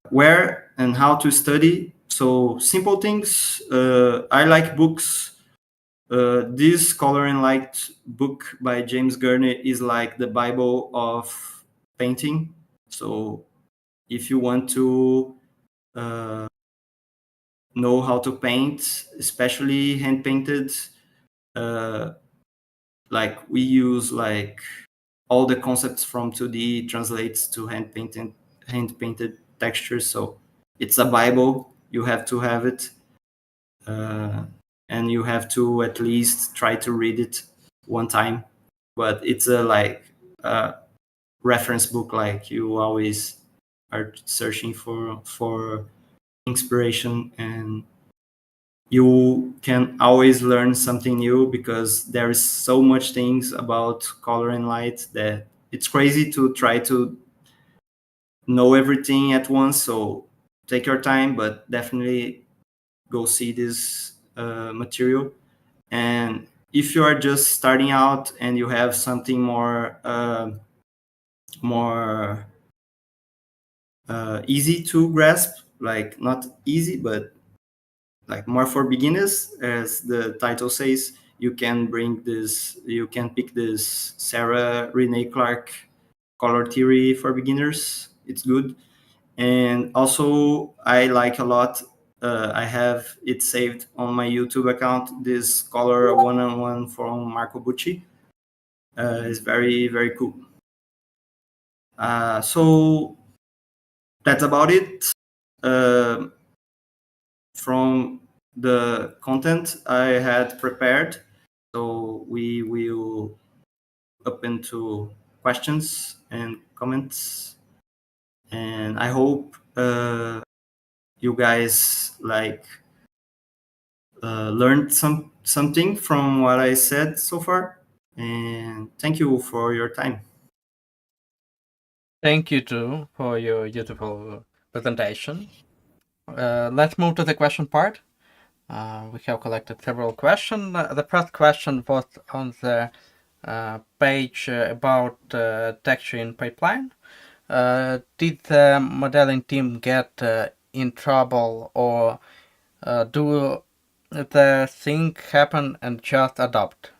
where and how to study. So simple things. I like books. This Color and Light book by James Gurney is like the Bible of painting. So if you want to uh, know how to paint, especially hand painted, uh, like we use like all the concepts from 2D translates to hand painted textures. So it's a Bible. You have to have it, uh, and you have to at least try to read it one time. But it's a like reference book. Like you always are searching for inspiration, and you can always learn something new because there is so much things about color and light that it's crazy to try to know everything at once. So take your time, but definitely go see this material. And if you are just starting out and you have something more easy to grasp, like not easy but like more for beginners, as the title says, you can pick this Sarah Renee Clark color theory for beginners. It's good. And also I like a lot, I have it saved on my YouTube account, this color one-on-one from Marco Bucci. It's very, very cool. So that's about it. Uh, from the content I had prepared. So we will open to questions and comments. And I hope you guys like learned something from what I said so far. And thank you for your time. Thank you too for your beautiful presentation. Let's move to the question part. We have collected several questions. The first question was on the page about texture in pipeline. Did the modeling team get in trouble, or do the thing happen and just adopt?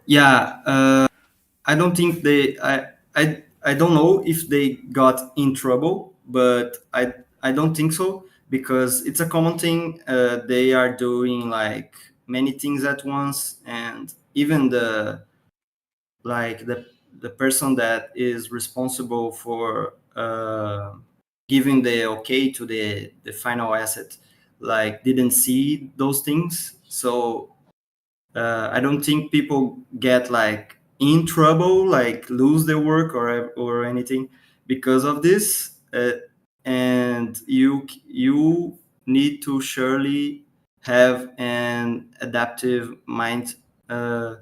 Yeah, I don't think I don't know if they got in trouble, but I don't think so, because it's a common thing. They are doing like many things at once, and even the person that is responsible for giving the okay to the final asset like didn't see those things. So I don't think people get like in trouble, like lose their work or anything because of this. And you need to surely have an adaptive uh,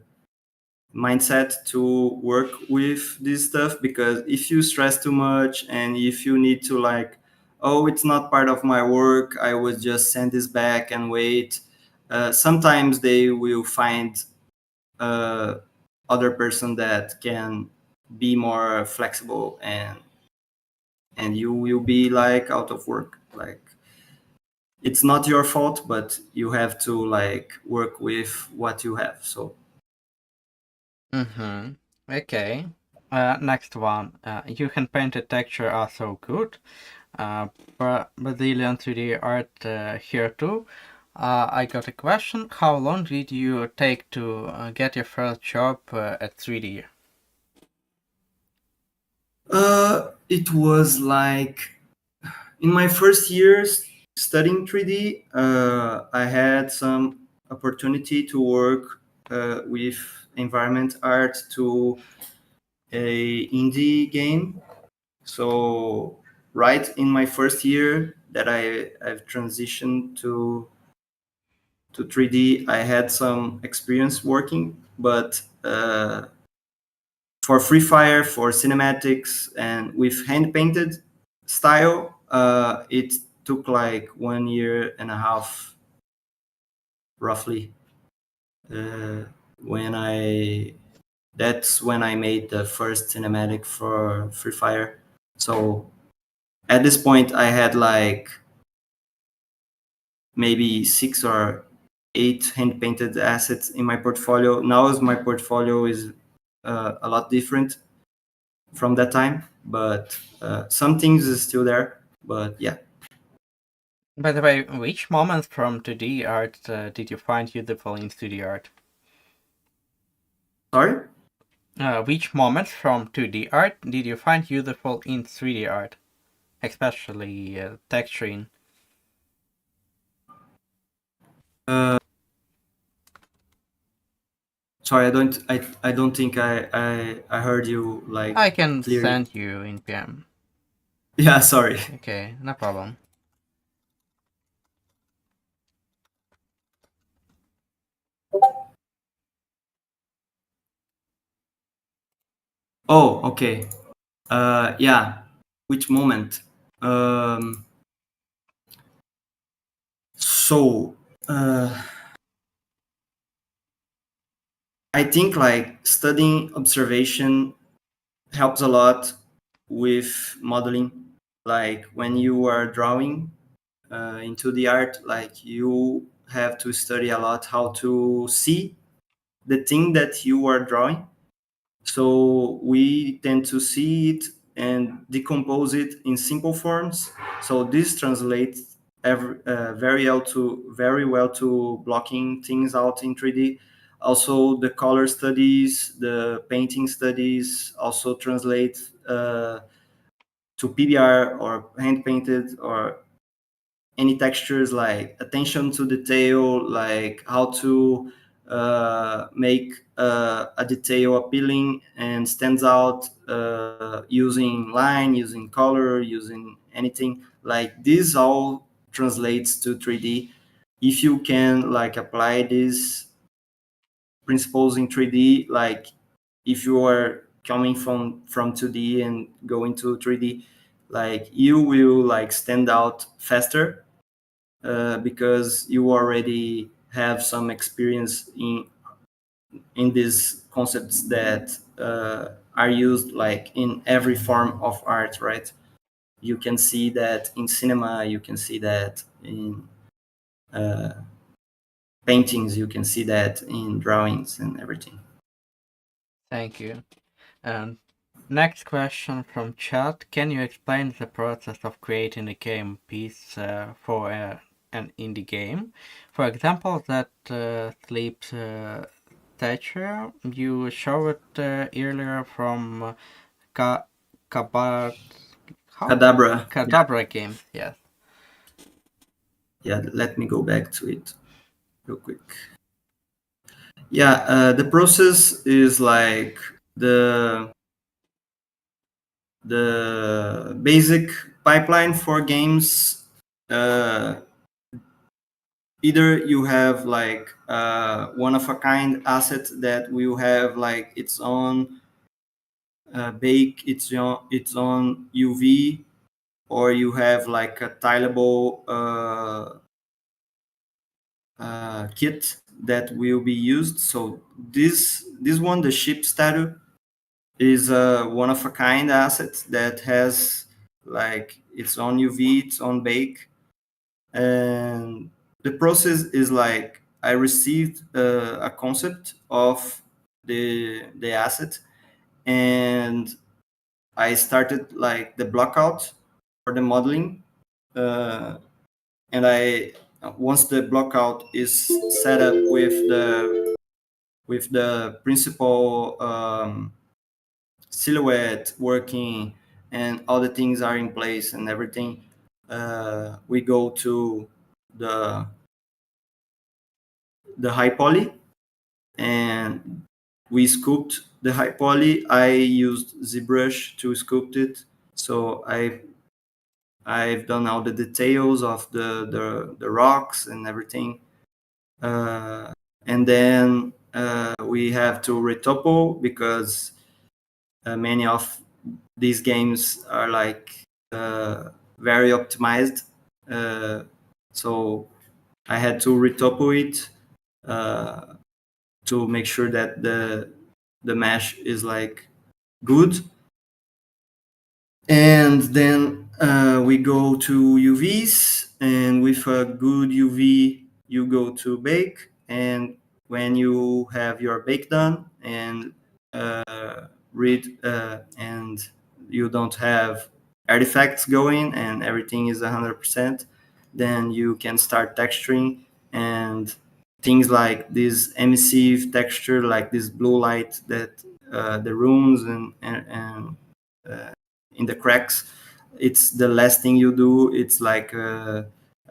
mindset to work with this stuff, because if you stress too much and if you need to like, oh, it's not part of my work, I would just send this back and wait. Sometimes they will find uh, other person that can be more flexible, and you will be like out of work. Like it's not your fault, but you have to like work with what you have. So Mm-hmm. Okay. Next one. You can paint a texture also good. Uh, Brazilian 3D art here too. I got a question. How long did you take to get your first job at 3D? it was like in my first years studying 3D, I had some opportunity to work with environment art to a indie game. So right in my first year that I've transitioned to 3D, I had some experience working, but for Free Fire, for cinematics, and with hand painted style, it took like 1 year and a half, roughly. Uh, when I That's when I made the first cinematic for Free Fire. So at this point, I had like maybe 6 or 8 hand painted assets in my portfolio. Now, my portfolio is a lot different from that time, but some things is still there. But yeah, By the way, which moments from 2D art did you find useful in 3D art? sorry. Which moments from 2D art did you find useful in 3D art, especially texturing? Uh, Sorry, I don't think I heard you like I can clearly. send you in PM. Yeah, sorry. Okay, no problem. Oh, okay. Yeah. Which moment? So, uh, I think like studying observation helps a lot with modeling. Like when you are drawing into the art, like you have to study a lot how to see the thing that you are drawing. So we tend to see it and decompose it in simple forms. So this translates very well to blocking things out in 3D. Also, the color studies, the painting studies also translate to PBR or hand painted or any textures, like attention to detail, like how to make a detail appealing and stands out using line, using color, using anything. Like this all translates to 3D. If you can like apply these principles in 3D, like if you are coming from 2D and going to 3D, like you will like stand out faster because you already have some experience in these concepts that are used like in every form of art, right? You can see that in cinema, you can see that in uh, paintings, you can see that in drawings and everything. Thank you. And next question from chat. Can you explain the process of creating a game piece for an indie game? For example, that sleep statue you showed earlier from Ka- Kabat... How? Cadabra. Yeah, Kadabra games, yes. yeah, let me go back to it real quick. Yeah, the process is like the the basic pipeline for games. uh, Either you have like one of a kind asset that will have like its own bake, its own UV, or you have like a tileable kit that will be used. So this one, the ship statue, is a one of a kind asset that has like its own UV, its own bake. And the process is like I received a concept of the asset, and I started like the blockout for the modeling, uh, and I once the blockout is set up with the principal silhouette working and all the things are in place and everything, we go to the high poly, and we sculpt the high poly. I used ZBrush to sculpt it, so I've done all the details of the rocks and everything, and then we have to retopo because many of these games are like very optimized. Uh, so I had to retopo it uh, to make sure that the mesh is like good. And then we go to UVs, and with a good UV you go to bake. And when you have your bake done and read and you don't have artifacts going and everything is 100%, then you can start texturing. And things like this emissive texture, like this blue light that the runes and in the cracks, it's the last thing you do. It's like a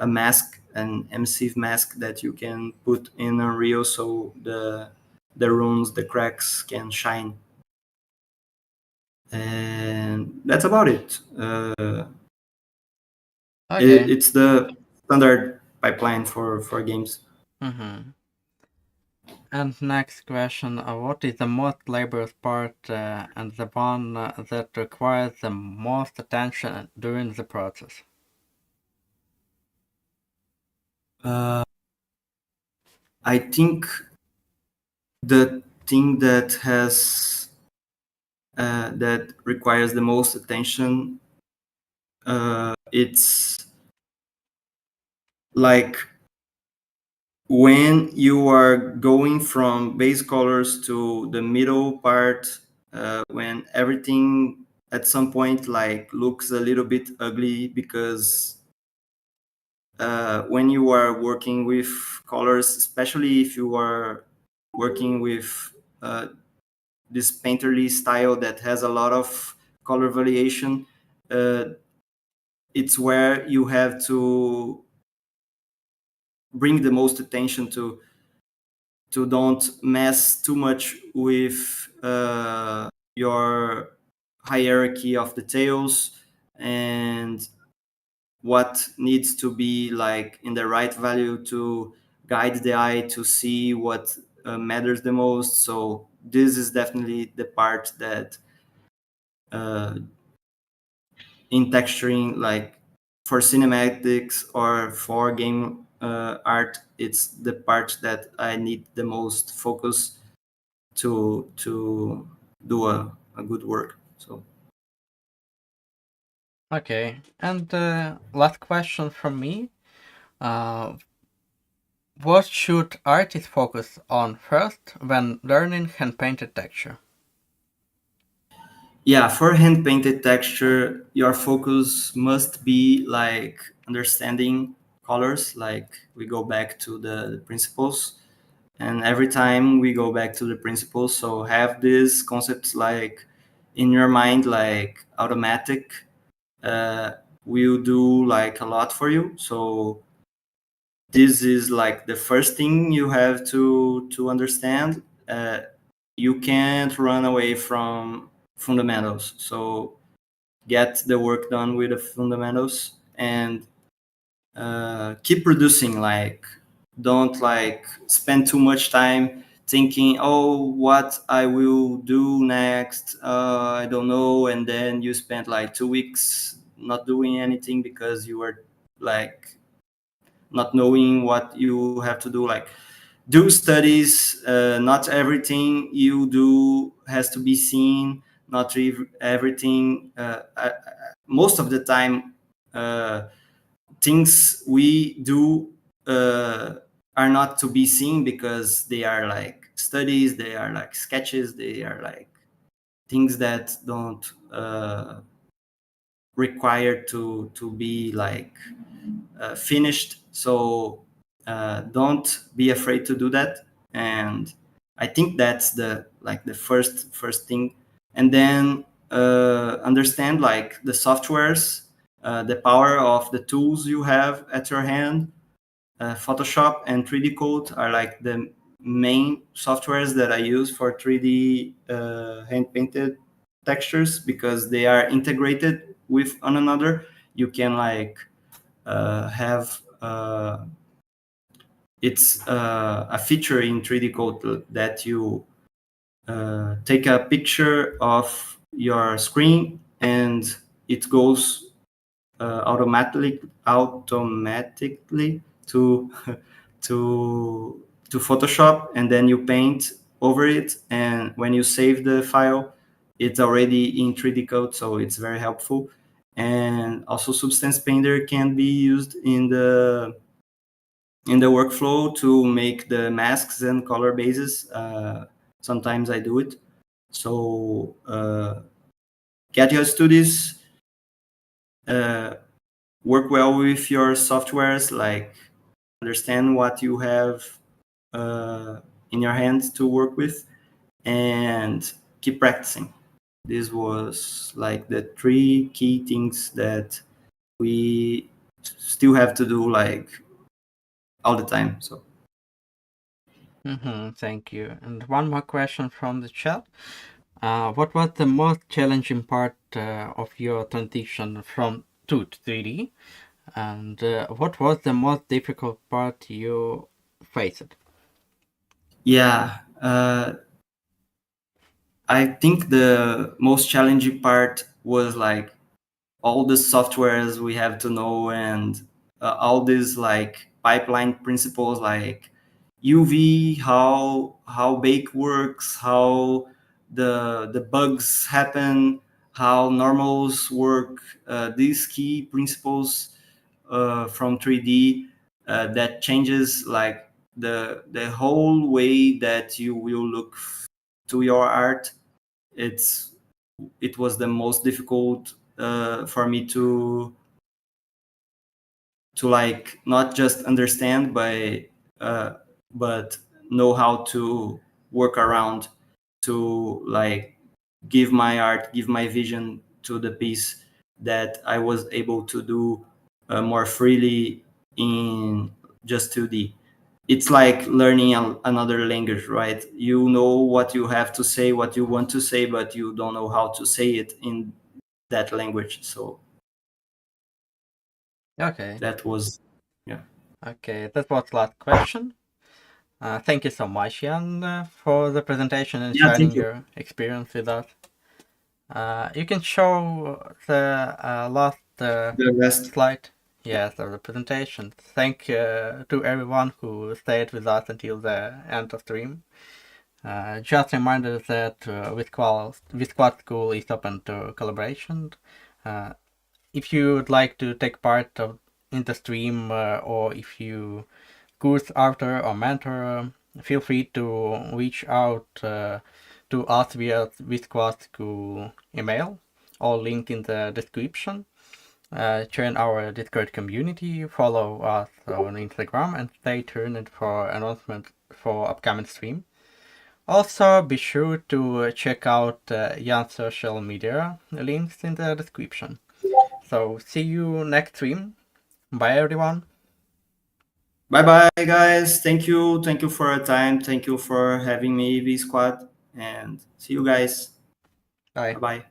mask, an emissive mask that you can put in Unreal so the runes, the cracks can shine. And that's about it. Okay. It's the standard pipeline for games. Mm-hmm. And next question, what is the most laborious part and the one that requires the most attention during the process? Uh, I think the thing that requires the most attention, it's like when you are going from base colors to the middle part, when everything at some point like looks a little bit ugly, because when you are working with colors, especially if you are working with this painterly style that has a lot of color variation, uh, it's where you have to bring the most attention to don't mess too much with your hierarchy of details and what needs to be like in the right value to guide the eye to see what matters the most. So this is definitely the part that uh, in texturing, like for cinematics or for game art, it's the part that I need the most focus to do a good work. So Okay, and last question from me. Uh, what should artists focus on first when learning hand painted texture? yeah, for hand painted texture, your focus must be like understanding colors. Like we go back to the principles, and every time we go back to the principles, so have these concepts like in your mind, like automatic, uh, will do like a lot for you. So this is like the first thing you have to understand. You can't run away from fundamentals. So get the work done with the fundamentals and keep producing. Like don't like spend too much time thinking, oh, what I will do next, I don't know, and then you spend like 2 weeks not doing anything because you were like not knowing what you have to do. Like do studies. Not everything you do has to be seen. Not everything most of the time things we do are not to be seen because they are like studies, they are like sketches, they are like things that don't require to be like finished. So don't be afraid to do that. And I think that's the like the first thing. And then understand like the softwares, the power of the tools you have at your hand. Photoshop and 3D Code are like the main softwares that I use for 3D hand painted textures because they are integrated with one another. You can like have it's a feature in 3D Code that you take a picture of your screen and it goes automatically to to to Photoshop, and then you paint over it. And when you save the file, it's already in 3D code, so it's very helpful. And also, Substance Painter can be used in the workflow to make the masks and color bases. Sometimes I do it. So get your studies. Work well with your softwares, like understand what you have in your hands to work with, and keep practicing. This was like the three key things that we still have to do like all the time. So Thank you. And one more question from the chat. What was the most challenging part of your transition from 2 to 3D? And what was the most difficult part you faced? yeah, I think the most challenging part was like all the softwares we have to know, and all these like pipeline principles like UV, how bake works, how the bugs happen, how normals work. These key principles from 3D that changes like the whole way that you will look to your art. It was the most difficult for me to like not just understand uh, but know how to work around to like give my art, give my vision to the piece that I was able to do more freely in just 2D. It's like learning another language, right? You know what you have to say, what you want to say, but you don't know how to say it in that language. So Okay, that was, yeah. okay, that was last question. Thank you so much, Jan, for the presentation and Yeah, sharing thank you. your experience with us. You can show the last The rest. slide, yes, of the presentation. Thank to everyone who stayed with us until the end of stream. Just a reminder that with Quad School is open to collaboration. If you would like to take part in the stream, or if you course author or mentor, feel free to reach out to us via VSQUAD School email, or link in the description. Join our Discord community, follow us on Instagram, and stay tuned for announcements for upcoming stream. Also, be sure to check out Jan's social media links in the description. So, see you next stream. Bye, everyone. Bye bye, guys. Thank you for your time. Thank you for having me, V Squad, and see you guys. Bye. Bye bye.